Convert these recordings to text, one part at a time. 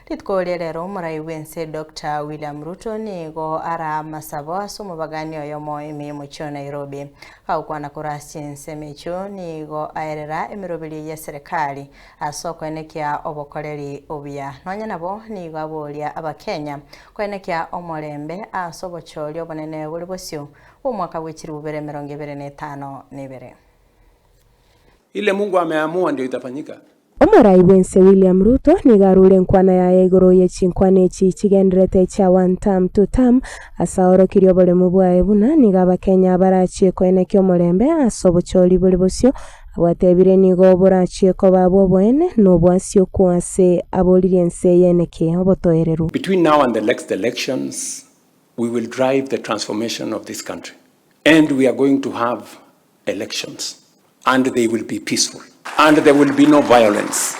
Litkolia lero murai wense Dr. William Ruto nigo ara Amasabo asumo bagani oyomo imi cho Nairobi. Haukwana kurasi nsemecho nigo aerera emirobili ya serikali TOENEKIE obokoreri obia. Nonya nabo nigo abolia abakenya TOENEKIE OMOREMBE BOSIO obonene buli BOSIO omwaka w'ekiri 2025 Ile Mungu ameamua ndio itafanyika. Omoraibwense William Ruto nigarure nkwana ya igoro yechinkwana echi chigenderete cha one term two term asaoro kiriobole mubwae buna nigaba Kenya barachie TOENEKIE OMOREMBE asobochori buli BOSIO abwatebire nigo borachie ko babo bwene no bwasio kwase aboliriense yeneke obotoereru. Between now and the next elections we will drive the transformation of this country, and we are going to have elections, and they will be peaceful, and there will be no violence,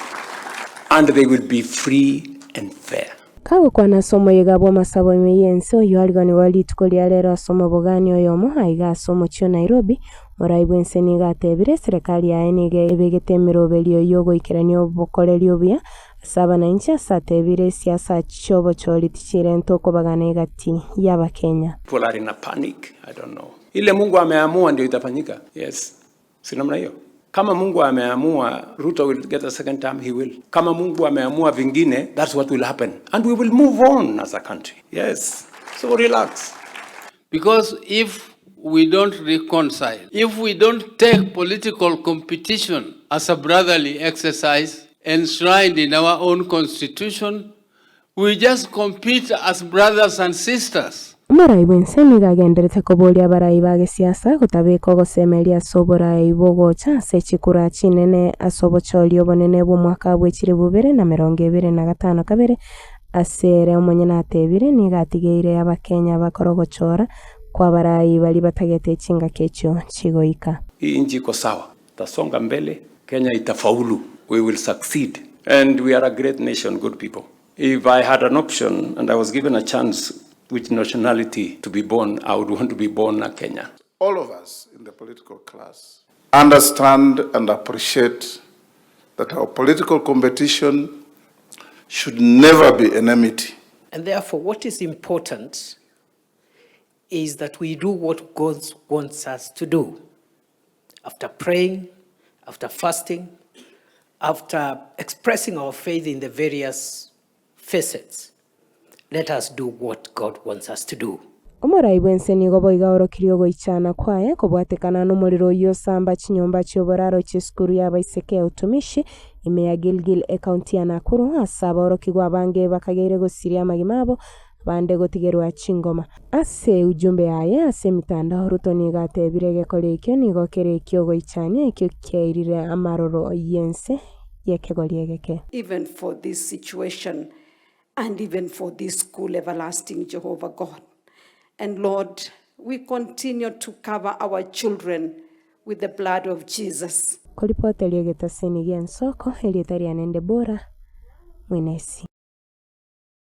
and they will be free and fair. Kawo kwana somo yegabo Amasabo meyense oyo aligani walitukolia lero asomo bogani oyomo aiga asomo cho Nairobi moraibwense nigatebire serikali ya enige ebegetemero belio yogo ikeranio bokoreri obia saba na incha satebire siasa chobo choli tichirento ko bagana igati yaba Kenya. People are in a panic. I don't know. Ile Mungu ameamua ndio itafanyika. Yes. Si namna hiyo. Kama Mungu ameamua Ruto will get a second term, he will. Kama Mungu ameamua vingine, that's what will happen. And we will move on as a country. Yes. So relax. Because if we don't reconcile, if we don't take political competition as a brotherly exercise enshrined in our own constitution, we just compete as brothers and sisters. Omoraibwense nigagenderete kobolia barai bage siasa kutabeko gosemelia sobora ibogocha sechikura chinene asobochori obonene bw'omwaka bw'ekiri 2025 kabere asere omonyene atebire nigatigeire abakenya bakorogochora kwa barai bali batagete chinga kecho chigoika. Hii nchi iko sawa, tasonga mbele, Kenya itafaulu, we will succeed, and we are a great nation, good people. If I had an option and I was given a chance which nationality to be born, I would want to be born in Kenya. All of us in the political class understand and appreciate that our political competition should never be enmity. And therefore, what is important is that we do what God wants us to do. After praying, after fasting, after expressing our faith in the various facets, let us do what God wants us to do. Omoraibwense nigo boiga orokirio goichana kwaye kobwatekana n'umuriro yo samba chinyomba cyoboraro cy'eskuru y'abaiseke utumishi ime ya Gilgil county ya Nakuru asaba orokigwa bange bakageire gosiria amagimabo bande gotigerwa chingoma ase ujumbe aye ase mitandao Ruto nigatebire gekorekyo nigo kerekyo goichania ekyo kyairire amaroro yense yekegoliegeke. Even for this situation and even for this school, everlasting Jehovah God. And Lord, we continue to cover our children with the blood of Jesus. Kolipota liegeta seni gen soko, elitaria nende bora, mwenesi.